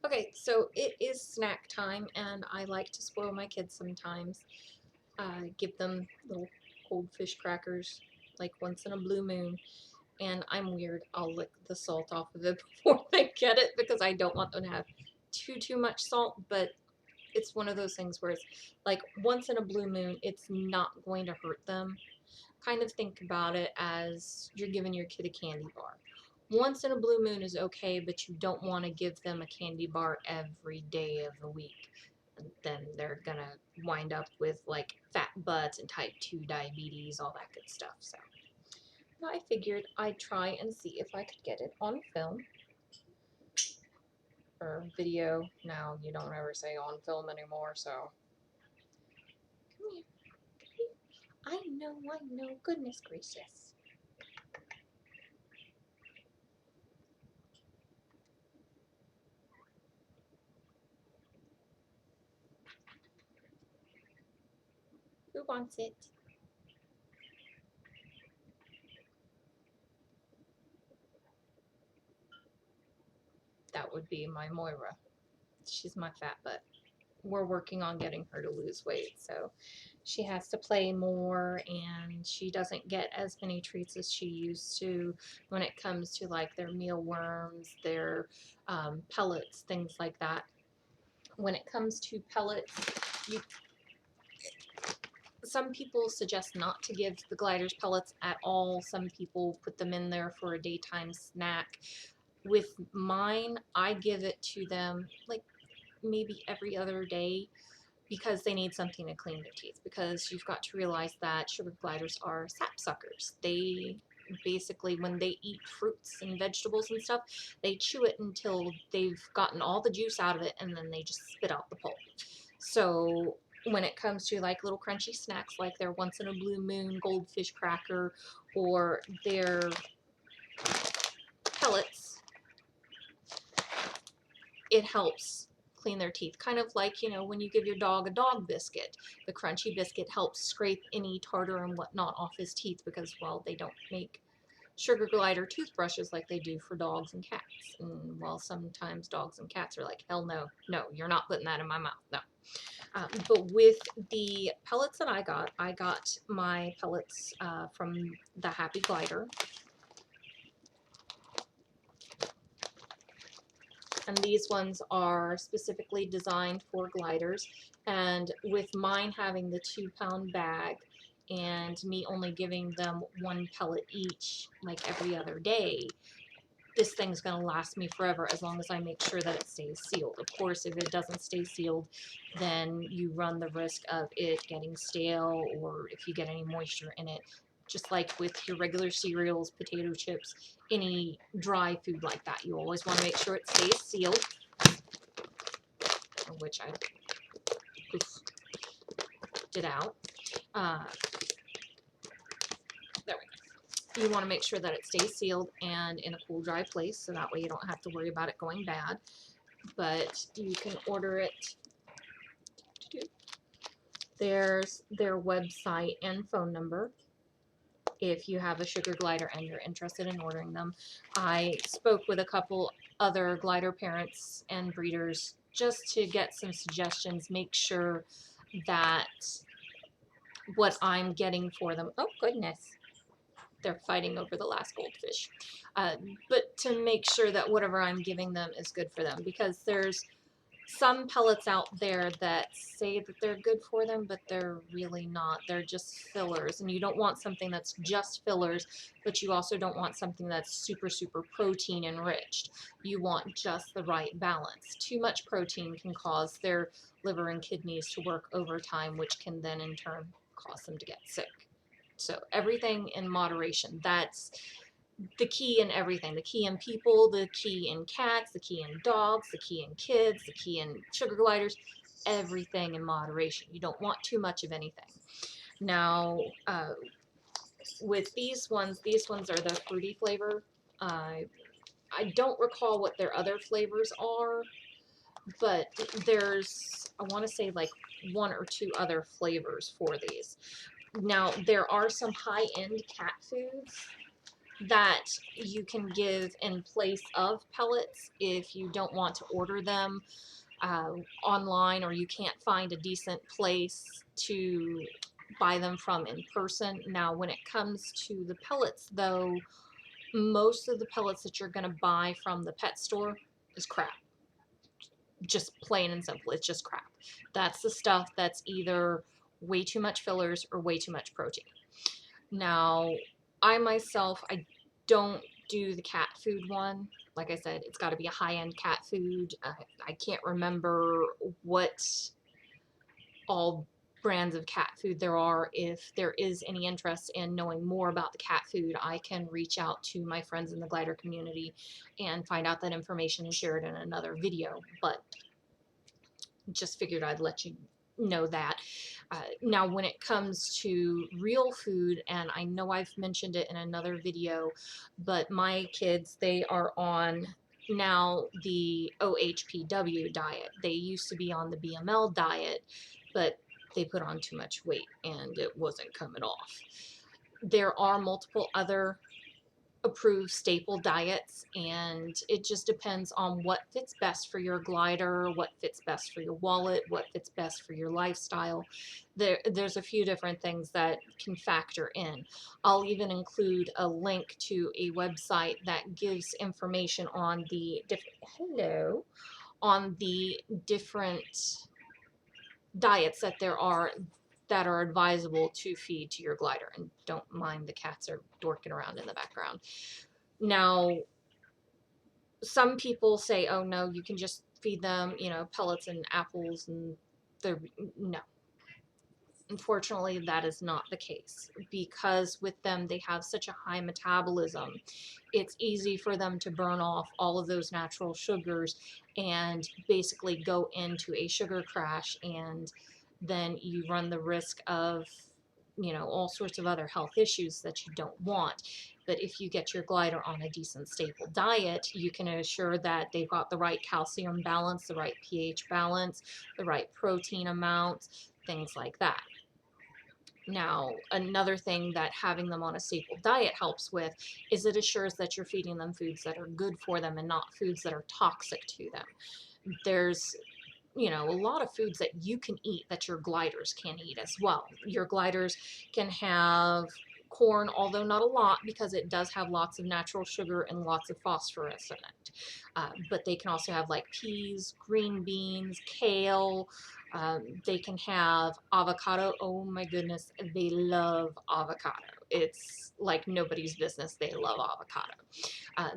Okay, so it is snack time, and I like to spoil my kids sometimes. Give them little goldfish crackers, like once in a blue moon. And I'm weird. I'll lick the salt off of it before they get it because I don't want them to have too much salt. But it's one of those things where it's like once in a blue moon, it's not going to hurt them. Kind of think about it as you're giving your kid a candy bar. Once in a blue moon is okay, but you don't want to give them a candy bar every day of the week. Then they're gonna wind up with like fat butts and type 2 diabetes, all that good stuff. So I figured I'd try and see if I could get it on film or video. Now you don't ever say on film anymore, so come here. I know. Goodness gracious. Who wants it? That would be my Moira. She's my fat butt. We're working on getting her to lose weight, so she has to play more and she doesn't get as many treats as she used to when it comes to like their mealworms, their pellets, things like that. When it comes to pellets, you some people suggest not to give the gliders pellets at all. Some people put them in there for a daytime snack. With mine, I give it to them like maybe every other day because they need something to clean their teeth. Because you've got to realize that sugar gliders are sap suckers. They basically, when they eat fruits and vegetables and stuff, they chew it until they've gotten all the juice out of it and then they just spit out the pulp. So when it comes to like little crunchy snacks like their once in a blue moon goldfish cracker or their pellets, it helps clean their teeth. Kind of like, when you give your dog a dog biscuit, the crunchy biscuit helps scrape any tartar and whatnot off his teeth because, well, they don't make sugar glider toothbrushes like they do for dogs and cats. And well, sometimes dogs and cats are like, hell no, you're not putting that in my mouth. No. But with the pellets that I got my pellets from the Happy Glider. And these ones are specifically designed for gliders. And with mine having the 2-pound bag and me only giving them 1 pellet each, like every other day, this thing's going to last me forever as long as I make sure that it stays sealed. Of course, if it doesn't stay sealed, then you run the risk of it getting stale, or if you get any moisture in it, just like with your regular cereals, potato chips, any dry food like that. You always want to make sure it stays sealed, which I poofed it out. Uh, there we go. You want to make sure that it stays sealed and in a cool, dry place, so that way you don't have to worry about it going bad. But you can order it. There's their website and phone number if you have a sugar glider and you're interested in ordering them. I spoke with a couple other glider parents and breeders just to get some suggestions, make sure that what I'm getting for them, oh goodness, they're fighting over the last goldfish, but to make sure that whatever I'm giving them is good for them, because there's some pellets out there that say that they're good for them, but they're really not. They're just fillers, and you don't want something that's just fillers, but you also don't want something that's super protein enriched. You want just the right balance. Too much protein can cause their liver and kidneys to work overtime, which can then in turn cause them to get sick. So everything in moderation. That's the key in everything. The key in people, the key in cats, the key in dogs, the key in kids, the key in sugar gliders. Everything in moderation. You don't want too much of anything. Now, with these ones are the fruity flavor. I don't recall what their other flavors are, but there's, I want to say like 1 or 2 other flavors for these. Now, there are some high-end cat foods that you can give in place of pellets if you don't want to order them online, or you can't find a decent place to buy them from in person. Now, when it comes to the pellets, though, most of the pellets that you're going to buy from the pet store is crap. Just plain and simple, it's just crap. That's the stuff that's either way too much fillers or way too much protein. Now, I myself, I don't do the cat food one. Like I said, it's got to be a high-end cat food. I can't remember what all brands of cat food there are. If there is any interest in knowing more about the cat food, I can reach out to my friends in the glider community and find out that information and share it in another video. But just figured I'd let you know that. Now, when it comes to real food, and I know I've mentioned it in another video, but my kids, they are on now the OHPW diet. They used to be on the BML diet, but they put on too much weight and it wasn't coming off. There are multiple other approved staple diets, and it just depends on what fits best for your glider, what fits best for your wallet, what fits best for your lifestyle. There's a few different things that can factor in. I'll even include a link to a website that gives information on the different diets that are advisable to feed to your glider. And don't mind the cats are dorking around in the background. Now, some people say, oh no, you can just feed them, pellets and apples, and they're no. Unfortunately, that is not the case, because with them, they have such a high metabolism. It's easy for them to burn off all of those natural sugars and basically go into a sugar crash, and then you run the risk of all sorts of other health issues that you don't want. But if you get your glider on a decent staple diet, you can assure that they've got the right calcium balance, the right pH balance, the right protein amount, things like that. Now, another thing that having them on a staple diet helps with is it assures that you're feeding them foods that are good for them and not foods that are toxic to them. There's a lot of foods that you can eat that your gliders can eat as well. Your gliders can have corn, although not a lot, because it does have lots of natural sugar and lots of phosphorus in it. But they can also have like peas, green beans, kale. They can have avocado. Oh my goodness, they love avocado. It's like nobody's business. They love avocado.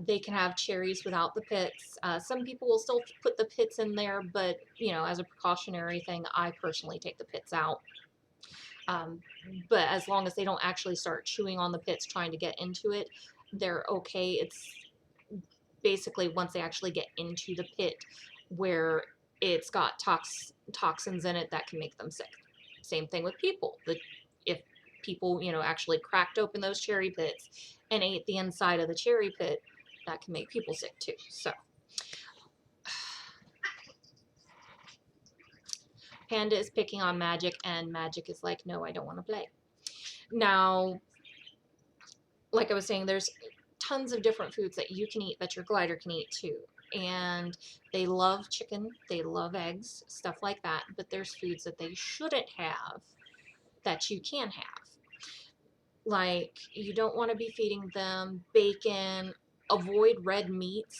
They can have cherries without the pits. Some people will still put the pits in there, but as a precautionary thing, I personally take the pits out. Um, but as long as they don't actually start chewing on the pits trying to get into it, they're okay. It's basically once they actually get into the pit where it's got toxins in it that can make them sick. Same thing with people. If people, actually cracked open those cherry pits and ate the inside of the cherry pit, that can make people sick too. So Panda is picking on Magic, and Magic is like, no, I don't want to play. Now, like I was saying, there's tons of different foods that you can eat that your glider can eat too. And they love chicken, they love eggs, stuff like that. But there's foods that they shouldn't have that you can have. Like, you don't want to be feeding them bacon, avoid red meats,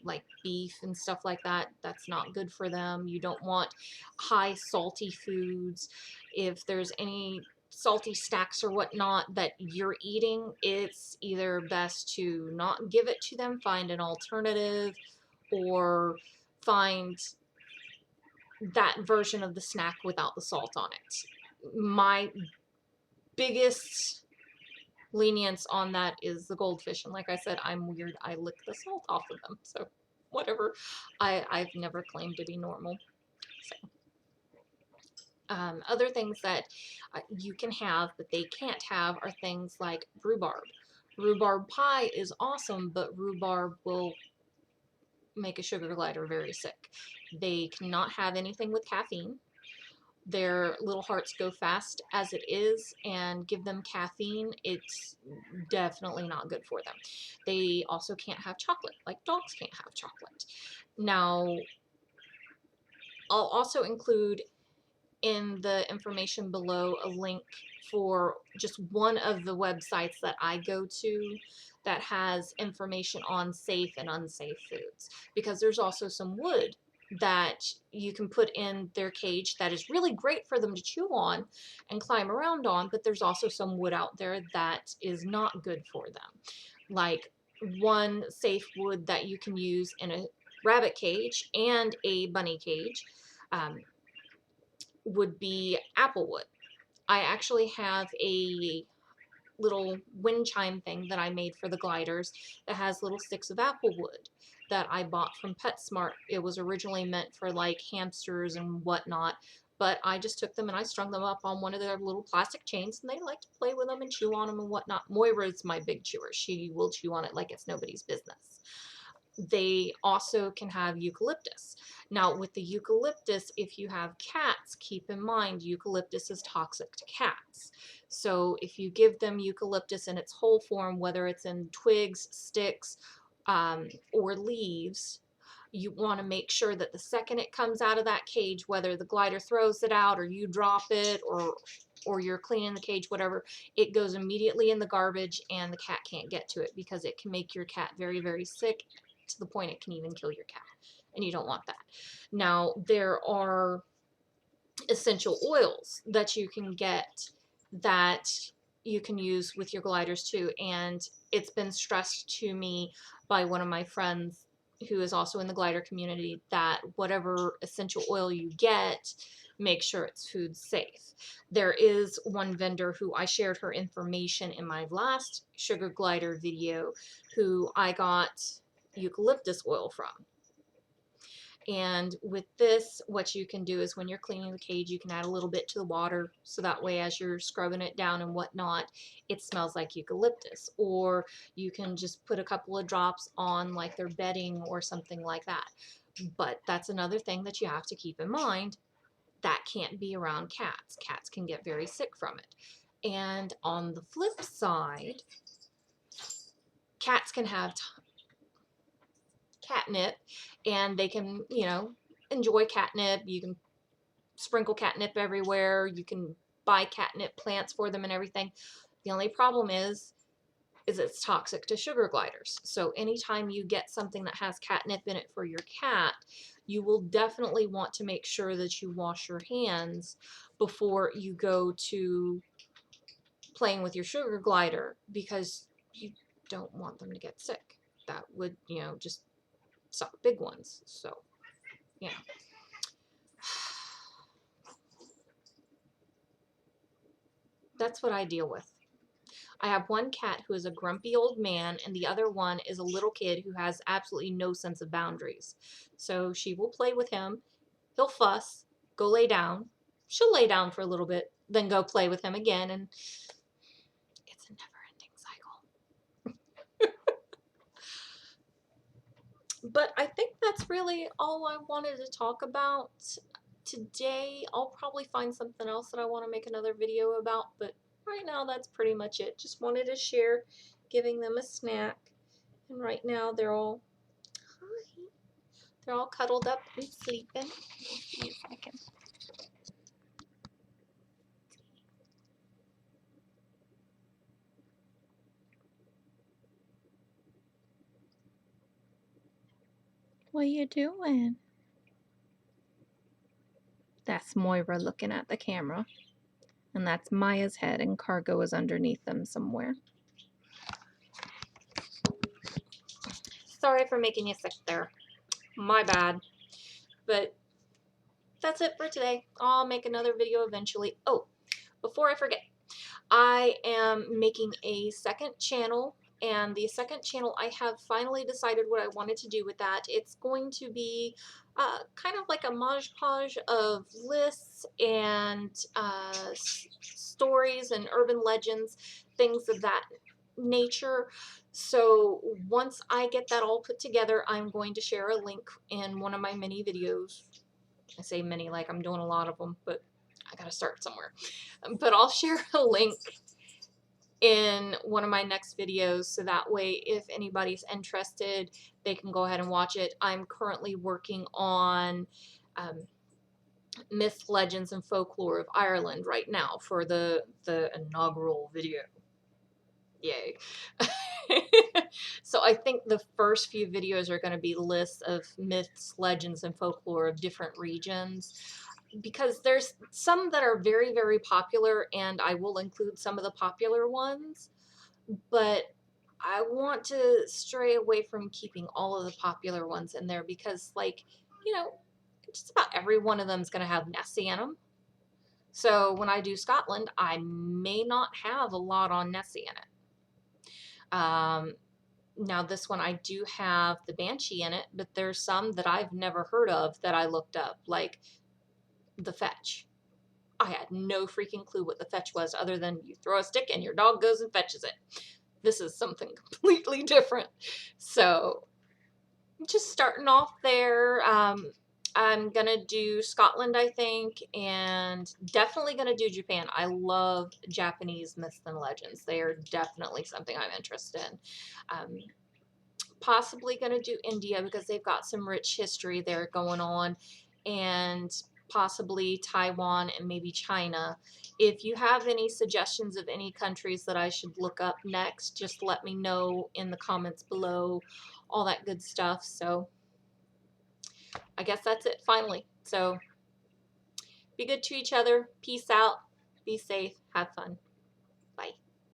like beef and stuff like that. That's not good for them. You don't want high salty foods. If there's any salty snacks or whatnot that you're eating, it's either best to not give it to them, find an alternative, or find that version of the snack without the salt on it. My biggest lenience on that is the goldfish, and like I said, I'm weird. I lick the salt off of them, so whatever. I've never claimed to be normal. So other things that you can have but they can't have are things like rhubarb. Rhubarb pie is awesome, but rhubarb will make a sugar glider very sick. They cannot have anything with caffeine. Their little hearts go fast as it is, and give them caffeine, it's definitely not good for them. They also can't have chocolate, like dogs can't have chocolate. Now, I'll also include in the information below a link for just one of the websites that I go to that has information on safe and unsafe foods, because there's also some wood that you can put in their cage that is really great for them to chew on and climb around on, but there's also some wood out there that is not good for them. Like, one safe wood that you can use in a rabbit cage and a bunny cage um, would be apple wood. I actually have a little wind chime thing that I made for the gliders that has little sticks of apple wood that I bought from PetSmart. It was originally meant for like hamsters and whatnot, but I just took them and I strung them up on one of their little plastic chains, and they like to play with them and chew on them and whatnot. Moira's my big chewer. She will chew on it like it's nobody's business. They also can have eucalyptus. Now, with the eucalyptus, if you have cats, keep in mind eucalyptus is toxic to cats. So if you give them eucalyptus in its whole form, whether it's in twigs, sticks, or leaves, you want to make sure that the second it comes out of that cage, whether the glider throws it out or you drop it or you're cleaning the cage, whatever, it goes immediately in the garbage and the cat can't get to it, because it can make your cat very, very sick to the point it can even kill your cat, and you don't want that. Now, there are essential oils that you can get that you can use with your gliders too, and it's been stressed to me by one of my friends who is also in the glider community that whatever essential oil you get, make sure it's food safe. There is one vendor who I shared her information in my last sugar glider video, who I got eucalyptus oil from. And with this, what you can do is when you're cleaning the cage, you can add a little bit to the water, so that way as you're scrubbing it down and whatnot, it smells like eucalyptus. Or you can just put a couple of drops on like their bedding or something like that. But that's another thing that you have to keep in mind. That can't be around cats. Cats can get very sick from it. And on the flip side, cats can have catnip, and they can, enjoy catnip. You can sprinkle catnip everywhere. You can buy catnip plants for them and everything. The only problem is it's toxic to sugar gliders. So anytime you get something that has catnip in it for your cat, you will definitely want to make sure that you wash your hands before you go to playing with your sugar glider, because you don't want them to get sick. That would, just suck big ones. So, yeah. That's what I deal with. I have one cat who is a grumpy old man, and the other one is a little kid who has absolutely no sense of boundaries. So she will play with him. He'll fuss, go lay down. She'll lay down for a little bit, then go play with him again, and it's a never-ending cycle. But I think that's really all I wanted to talk about today. I'll probably find something else that I want to make another video about, but right now that's pretty much it. Just wanted to share giving them a snack. And right now they're all, hi, they're all cuddled up and sleeping. Let me see if I can. What are you doing? That's Moira looking at the camera. And that's Maya's head, and Cargo is underneath them somewhere. Sorry for making you sick there. My bad. But that's it for today. I'll make another video eventually. Oh, before I forget, I am making a second channel, and the second channel, I have finally decided what I wanted to do with that. It's going to be kind of like a modge-podge of lists and stories and urban legends, things of that nature. So once I get that all put together, I'm going to share a link in one of my mini videos. I say mini like I'm doing a lot of them, but I gotta start somewhere. But I'll share a link in one of my next videos, so that way if anybody's interested, they can go ahead and watch it. I'm currently working on myth, legends, and folklore of Ireland right now for the inaugural video. Yay. So I think the first few videos are going to be lists of myths, legends, and folklore of different regions, because there's some that are very, very popular, and I will include some of the popular ones, but I want to stray away from keeping all of the popular ones in there because, like, you know, just about every one of them is going to have Nessie in them. So when I do Scotland, I may not have a lot on Nessie in it. Now this one I do have the Banshee in it, but there's some that I've never heard of that I looked up, like the Fetch. I had no freaking clue what the Fetch was other than you throw a stick and your dog goes and fetches it. This is something completely different. So just starting off there. I'm gonna do Scotland, I think, and definitely gonna do Japan. I love Japanese myths and legends. They are definitely something I'm interested in. Possibly gonna do India because they've got some rich history there going on, and possibly Taiwan and maybe China. If you have any suggestions of any countries that I should look up next, just let me know in the comments below, all that good stuff. So I guess that's it finally. So be good to each other. Peace out. Be safe. Have fun.